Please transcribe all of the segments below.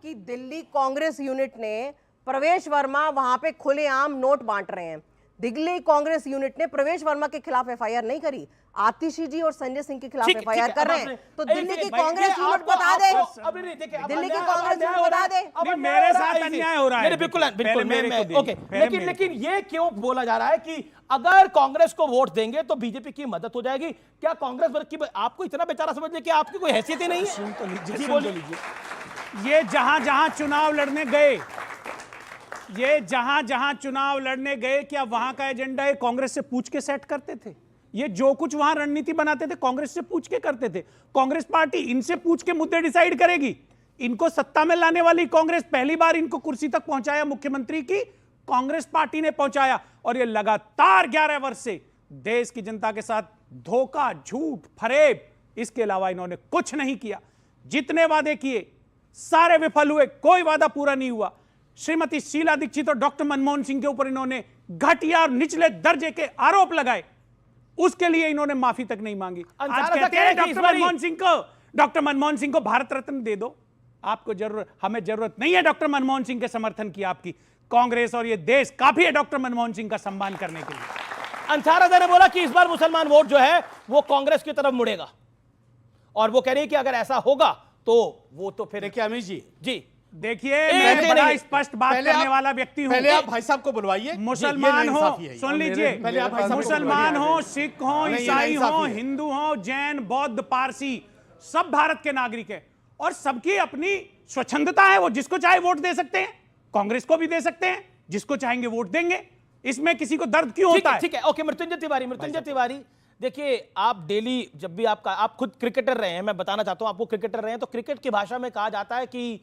कि दिल्ली कांग्रेस यूनिट ने प्रवेश वर्मा वहां पे खुलेआम नोट बांट रहे हैं। दिल्ली कांग्रेस यूनिट ने प्रवेश वर्मा के खिलाफ एफआईआर नहीं करी, आतिशी जी और संजय सिंह के खिलाफ एफआईआर कर रहे हैं। तो दिल्ली की कांग्रेस यूनिट बता दे, दिल्ली की कांग्रेस यूनिट बता दे मेरे साथ अन्याय हो रहा है। बिल्कुल बिल्कुल ओके, लेकिन ये क्यों बोला जा रहा है कि अगर कांग्रेस को वोट देंगे तो बीजेपी की मदद हो जाएगी? क्या कांग्रेस की आपको इतना बेचारा समझने की आपकी कोई हैसियत ही नहीं है? सुन तो लीजिए, ये जहां जहां चुनाव लड़ने गए, ये जहां जहां चुनाव लड़ने गए, क्या वहां का एजेंडा ये कांग्रेस से पूछ के सेट करते थे? ये जो कुछ वहां रणनीति बनाते थे कांग्रेस से पूछ के करते थे। कांग्रेस पार्टी इनसे पूछ के मुद्दे डिसाइड करेगी। इनको सत्ता में लाने वाली कांग्रेस, पहली बार इनको कुर्सी तक पहुंचाया मुख्यमंत्री की कांग्रेस पार्टी ने पहुंचाया, और ये लगातार 11 वर्ष से देश की जनता के साथ धोखा, झूठ, फरेब, इसके अलावा इन्होंने कुछ नहीं किया। जितने वादे किए सारे विफल हुए, कोई वादा पूरा नहीं हुआ। श्रीमती शीला दीक्षित और डॉक्टर मनमोहन सिंह के ऊपर इन्होंने घटिया और निचले दर्जे के आरोप लगाए, उसके लिए इन्होंने माफी तक नहीं मांगी। आज कहते हैं डॉक्टर मनमोहन सिंह को भारत रत्न दे दो। आपको जरूरत, हमें जरूरत नहीं है डॉक्टर मनमोहन सिंह के समर्थन की। आपकी कांग्रेस और ये देश काफी है डॉक्टर मनमोहन सिंह का सम्मान करने के लिए। अंसार ने बोला कि इस बार मुसलमान वोट जो है वो कांग्रेस की तरफ मुड़ेगा, और वो कह रही है कि अगर ऐसा होगा तो वो तो फिर देखिए अमित जी देखिए, मैं बड़ा स्पष्ट बात करने वाला व्यक्ति हूं। पहले आप भाई साहब को बुलवाइए। मुसलमान हो, सुन लीजिए, मुसलमान हो, सिख हो, ईसाई हो, हिंदू हो, जैन, बौद्ध, पारसी, सब भारत के नागरिक है और सबकी अपनी स्वच्छंदता है। वो जिसको चाहे वोट दे सकते हैं, कांग्रेस को भी दे सकते हैं, जिसको चाहेंगे वोट देंगे। इसमें किसी को दर्द क्यों होता है? ठीक है, ओके। मृत्युंजय तिवारी, देखिए आप डेली जब भी आप खुद क्रिकेटर रहे हैं, मैं बताना चाहता हूं आपको क्रिकेटर रहे हैं, तो क्रिकेट की भाषा में कहा जाता है कि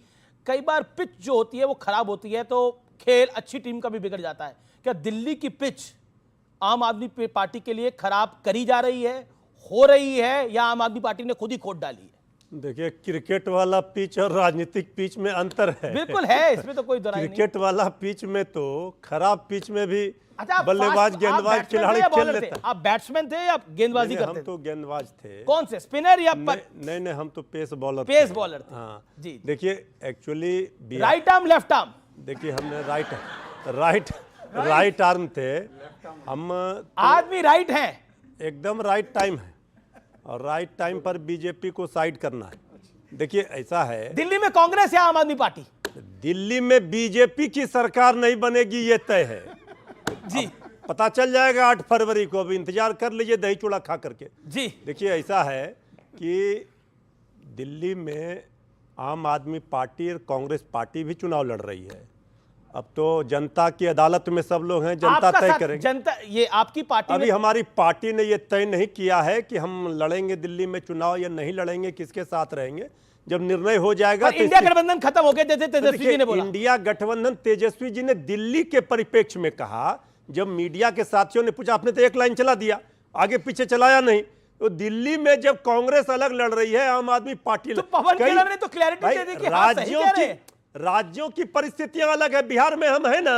कई बार पिच जो होती है वो खराब होती है तो खेल अच्छी टीम का भी बिगड़ जाता है। क्या दिल्ली की पिच आम आदमी पार्टी के लिए खराब करी जा रही है, हो रही है, या आम आदमी पार्टी ने खुद ही खोद डाली है? देखिए, क्रिकेट वाला पिच और राजनीतिक पिच में अंतर है। बिल्कुल है, इसमें तो कोई दो राय नहीं। क्रिकेट वाला पिच में तो खराब पिच में भी बल्लेबाज गेंदबाज खिलाड़ी खेल लेते हैं। आप बैट्समैन थे या गेंदबाजी करते थे? हम तो गेंदबाज थे। कौन से, स्पिनर या नहीं, हम तो पेस बॉलर थे। हाँ जी। देखिए, actually right arm left arm, देखिए हमने राइट आर्म थे हम। आदमी राइट है, एकदम राइट टाइम है, और राइट टाइम पर बीजेपी को साइड करना है। देखिए ऐसा है, दिल्ली में कांग्रेस या आम आदमी पार्टी? दिल्ली में बीजेपी की सरकार नहीं बनेगी, ये तय है जी। पता चल जाएगा 8 फरवरी को, अभी इंतजार कर लीजिए दही चूड़ा खा करके जी। देखिए ऐसा है कि दिल्ली में आम आदमी पार्टी और कांग्रेस पार्टी भी चुनाव लड़ रही है। अब तो जनता की अदालत में सब लोग हैं, जनता तय करेंगे। जनता, ये आपकी पार्टी अभी हमारी पार्टी ने ये तय नहीं किया है कि हम लड़ेंगे दिल्ली में चुनाव या नहीं लड़ेंगे, किसके साथ रहेंगे। जब निर्णय हो जाएगा तो इंडिया गठबंधन खत्म हो गया, जैसे तेजस्वी जी ने बोला। इंडिया गठबंधन, तेजस्वी जी ने दिल्ली के परिप्रेक्ष्य में कहा। जब मीडिया के साथियों ने पूछा, आपने तो एक लाइन चला दिया, आगे पीछे चलाया नहीं। तो दिल्ली में जब कांग्रेस अलग लड़ रही है, आम आदमी पार्टी तो पवन कल्याण ने तो क्लैरिटी दे दी कि राज्यों की परिस्थितियां अलग है। बिहार में हम है ना,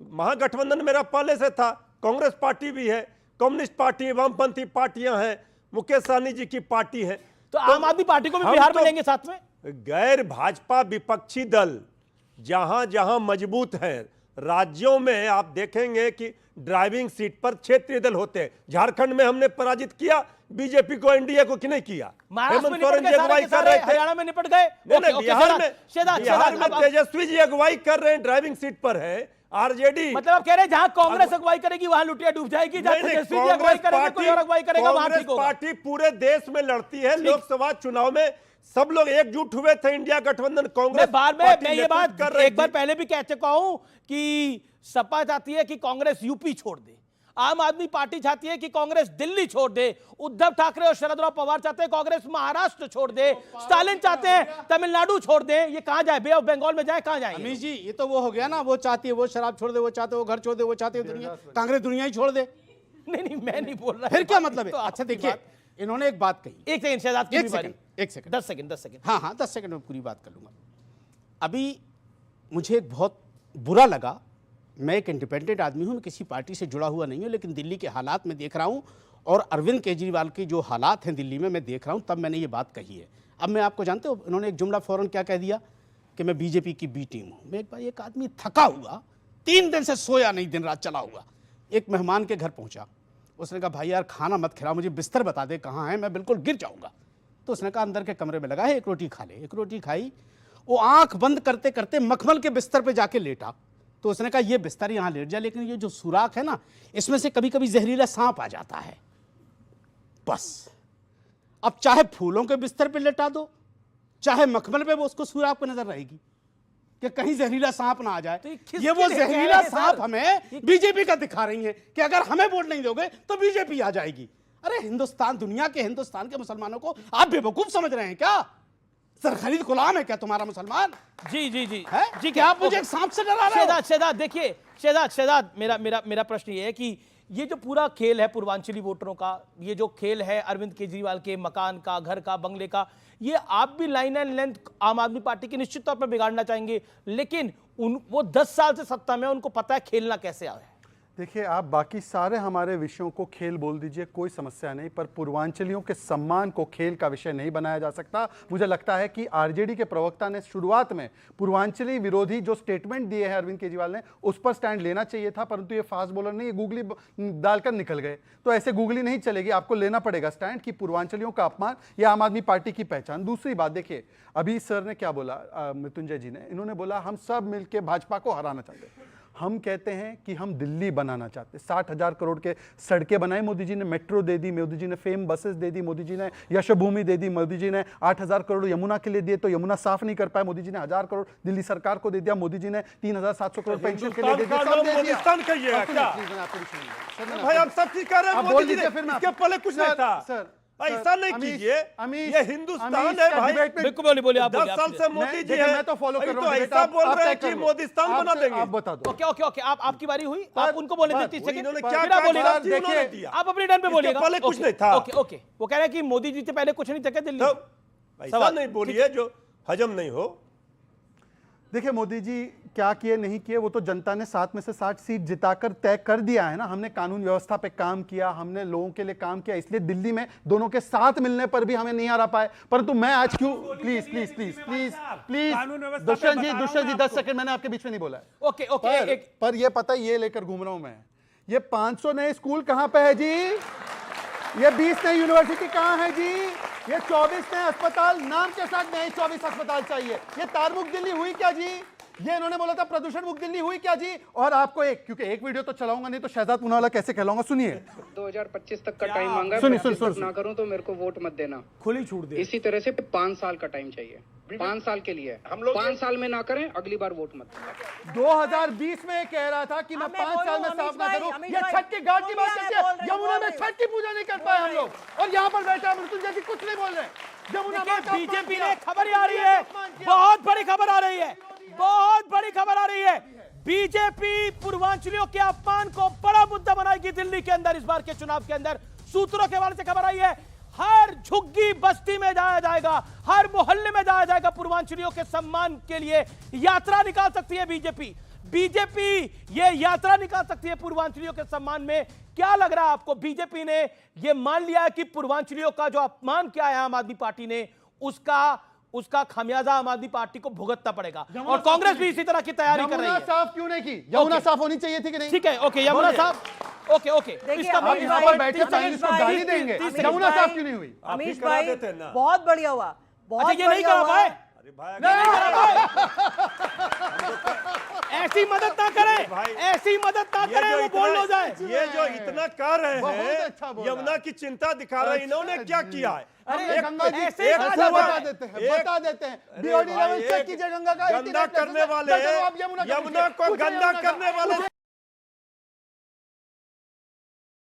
महागठबंधन मेरा पहले से था, कांग्रेस पार्टी भी है, कम्युनिस्ट पार्टी, वामपंथी पार्टियां हैं, मुकेश सहनी जी की पार्टी है। तो आम आदमी पार्टी को भी बिहार में लेंगे साथ में। गैर भाजपा विपक्षी दल जहां जहां मजबूत है, राज्यों में आप देखेंगे कि ड्राइविंग सीट पर क्षेत्रीय दल होते हैं। झारखंड में हमने पराजित किया बीजेपी को, एनडीए को कि नहीं किया। हेमंत सोरेन जी अगुवाई कर रहे थे, हरियाणा में निपट गए। बिहार में तेजस्वी जी अगुवाई कर रहे हैं, ड्राइविंग सीट पर है आरजेडी। मतलब आप कह रहे हैं जहां कांग्रेस अगुवाई करेगी वहां लुटिया डूब जाएगी, जहां तेजस्वी जी अगुवाई करेंगे कोई और अगुवाई करेगा वहां ठीक होगा। पार्टी पूरे देश में लड़ती है। लोकसभा चुनाव में सब लोग एकजुट हुए थे, इंडिया गठबंधन कांग्रेस। मैं ये बात एक बार पहले भी कह चुका हूं कि सपा चाहती है कि कांग्रेस यूपी छोड़ दे, आम आदमी पार्टी चाहती है कि कांग्रेस दिल्ली छोड़ दे, उद्धव ठाकरे और शरद पवार चाहते हैं कांग्रेस महाराष्ट्र छोड़ दे, स्टालिन चाहते हैं तमिलनाडु छोड़ दे। ये कहां जाए, बे ऑफ बंगाल में जाए, कहां जाए? अमित जी, ये तो वो हो गया ना, वो चाहती है वो शराब छोड़ दे, वो चाहते वो घर छोड़ दे, वो चाहते हैं दुनिया, कांग्रेस दुनिया ही छोड़ दे। नहीं, मैं नहीं बोल रहा। फिर क्या मतलब है? अच्छा देखिए, इन्होंने एक बात कही। एक सेकंड शहजाद की बारी, 10 सेकंड। हाँ 10 सेकंड में पूरी बात कर लूंगा। अभी मुझे बहुत बुरा लगा, मैं एक इंडिपेंडेंट आदमी हूं, मैं किसी पार्टी से जुड़ा हुआ नहीं हूं, लेकिन दिल्ली के हालात में देख रहा हूं और अरविंद केजरीवाल की जो हालात हैं दिल्ली में मैं देख रहा हूं, तब मैंने ये बात कही है। अब मैं आपको जानते हो इन्होंने एक जुमला फौरन क्या कह दिया कि मैं बीजेपी की बी टीम हूं। मैं एक आदमी थका हुआ, 3 दिन से सोया नहीं, दिन रात चला हुआ, एक मेहमान के घर पहुंचा। उसने कहा भाई यार खाना मत खिलाओ, मुझे बिस्तर बता दे कहाँ है, मैं बिल्कुल गिर जाऊंगा। तो उसने कहा अंदर के कमरे में लगा है, एक रोटी खा ले। एक रोटी खाई, वो आंख बंद करते करते मखमल के बिस्तर पे जाके लेटा। तो उसने कहा ये बिस्तर यहाँ लेट जा, लेकिन ये जो सुराख है ना, इसमें से कभी कभी जहरीला सांप आ जाता है। बस अब चाहे फूलों के बिस्तर पे लेटा दो, चाहे मखमल पे, वो उसको सुराख पे नजर रहेगी कि कहीं जहरीला सांप ना आ जाए। तो ये वो जहरीला सांप हमें बीजेपी का दिखा रही है कि अगर हमें वोट नहीं दोगे तो बीजेपी आ जाएगी। अरे हिंदुस्तान, दुनिया के हिंदुस्तान के मुसलमानों को आप बेवकूफ समझ रहे हैं क्या? सरखरीद गुलाम है क्या तुम्हारा मुसलमान? जी जी जी है जी, क्या आप मुझे एक सांप से डरा रहे हो? शहजाद देखिए, शहजाद मेरा प्रश्न ये है कि ये जो पूरा खेल है पूर्वांचली वोटरों का, ये जो खेल है अरविंद केजरीवाल के मकान का, घर का, बंगले का, ये आप भी लाइन एंड लेंथ आम आदमी पार्टी की निश्चित तौर पर बिगाड़ना चाहेंगे, लेकिन वो 10 साल से सत्ता में, उनको पता है खेलना कैसे है। देखिए, आप बाकी सारे हमारे विषयों को खेल बोल दीजिए, कोई समस्या नहीं, पर पूर्वांचलियों के सम्मान को खेल का विषय नहीं बनाया जा सकता। मुझे लगता है कि आरजेडी के प्रवक्ता ने शुरुआत में पूर्वांचली विरोधी जो स्टेटमेंट दिए हैं अरविंद केजरीवाल ने, उस पर स्टैंड लेना चाहिए था, परंतु ये फास्ट बॉलर नहीं, ये गूगली डालकर निकल गए। तो ऐसे गूगली नहीं चलेगी, आपको लेना पड़ेगा स्टैंड कि पूर्वांचलियों का अपमान ये आम आदमी पार्टी की पहचान। दूसरी बात देखिए, अभी सर ने क्या बोला, मृत्युंजय जी ने, इन्होंने बोला हम सब मिलकर भाजपा को हराना चाहते हैं। हम कहते हैं कि हम दिल्ली बनाना चाहते हैं। 60,000 करोड़ के सड़कें बनाए मोदी जी ने, मेट्रो दे दी मोदी जी ने, फेम बसेस दे दी मोदी जी ने, यशोभूमि दे दी मोदी जी ने, 8,000 करोड़ यमुना के लिए दिए तो यमुना साफ नहीं कर पाए मोदी जी ने, 1,000 करोड़ दिल्ली सरकार को दे दिया मोदी जी ने, 3,700 करोड़ पेंशन के लिए दे दिया। मोदिस्तान कहिएगा क्या भाई? आप सब ठीक कर रहे हैं, मोदी जी ने, इसके पहले कुछ नहीं था सर। ऐसा नहीं कीजिए, ये हिंदुस्तान है भाई। बिल्कुल बोलिए आप। 10 साल से मोदी जी है, मैं तो फॉलो कर रहा हूं। ऐसा बोल रहे हैं कि मोदिस्तान बना देंगे। आप बता दो। ओके, आपकी बारी हुई, आप उनको बोले थे 30 सेकंड। इन्होंने फिर क्या आप बोलिएगा, देखिए, आप अपनी टर्न पे बोलिएगा। पहले कुछ नहीं था। ओके, वो कह रहे हैं कि मोदी जी से पहले कुछ नहीं था क्या दिल्ली? ऐसा नहीं बोलिए जो हजम नहीं हो। देखिए, मोदी जी क्या किए नहीं किए वो तो जनता ने 7 में से 60 सीट जिताकर तय कर दिया है ना। हमने कानून व्यवस्था पे काम किया, हमने लोगों के लिए काम किया, इसलिए दिल्ली में दोनों के साथ मिलने पर भी हमें नहीं हरा पाए। परंतु मैं आज क्यों, प्लीज दुष्यंत जी 10 सेकंड, मैंने आपके बीच में नहीं बोला है। ओके, पर ये पता ये लेकर घूम रहा हूं मैं, ये 500 नए स्कूल कहां पे है जी? ये 20 नई यूनिवर्सिटी कहां है जी? ये 24 नए अस्पताल, नाम के साथ नए 24 अस्पताल चाहिए। ये तारमुक्त दिल्ली हुई क्या जी? ये इन्होंने बोला था प्रदूषण मुक्त दिल्ली हुई क्या जी? और आपको क्योंकि एक वीडियो तो चलाऊंगा नहीं तो शहजाद पूनावाला कैसे कहलाऊंगा, सुनिए। 2025 तक का टाइम मांगा है, सुन ना करूं तो मेरे को वोट मत देना, खुली छूट दे। इसी तरह से 5 साल का टाइम चाहिए, 5 साल के लिए। हम लोग 5 साल में ना करें, अगली बार वोट मत देना। 2020 में कह रहा था कि मैं 5 साल में साफ ना करूं। ये छठ की घाट की बात करते हैं, यमुना में छठ की पूजा नहीं कर पाए हम लोग, और यहाँ पर बैठा मृत्युंजय जी कुछ नहीं बोल रहे। बीजेपी ने खबर आ रही है, बहुत बड़ी खबर आ रही है, बहुत बड़ी खबर आ रही है। बीजेपी पूर्वांचलियों के अपमान को बड़ा मुद्दा बनाएगी दिल्ली के अंदर। इस बार के चुनाव के अंदर सूत्रों के हवाले से खबर आई है, हर झुग्गी बस्ती में जाया जाएगा, हर मोहल्ले में जाया जाएगा। पूर्वांचलियों के सम्मान के लिए यात्रा निकाल सकती है बीजेपी ये यात्रा निकाल सकती है पूर्वांचलियों के सम्मान में। क्या लग रहा है आपको, बीजेपी ने ये मान लिया है कि पूर्वांचलियों का जो अपमान किया है आम आदमी पार्टी ने, उसका खामियाजा आम आदमी पार्टी को भुगतना पड़ेगा, और कांग्रेस भी इसी तरह की तैयारी कर रही है। यमुना साफ क्यों नहीं की? यमुना साफ होनी चाहिए थी कि नहीं? ठीक है, ओके, यमुना साफ, ओके, यहाँ पर बैठे चाइनीज को गाली देंगे, यमुना साफ क्यों नहीं हुई? अमीश भाई बहुत बढ़िया हुआ, बहुत ये नहीं करा पाए, ऐसी मदद ना करें, ऐसी मदद ना करें, वो बोल हो जाए। ये जो इतना कर रहे हैं, यमुना की चिंता दिखा रहे हैं, इन्होंने क्या किया है? गंगा जी बता देते हैं, BOD लेवल चेक कीजिए गंगा का। गंदा करने वाले, यमुना को गंदा करने वाले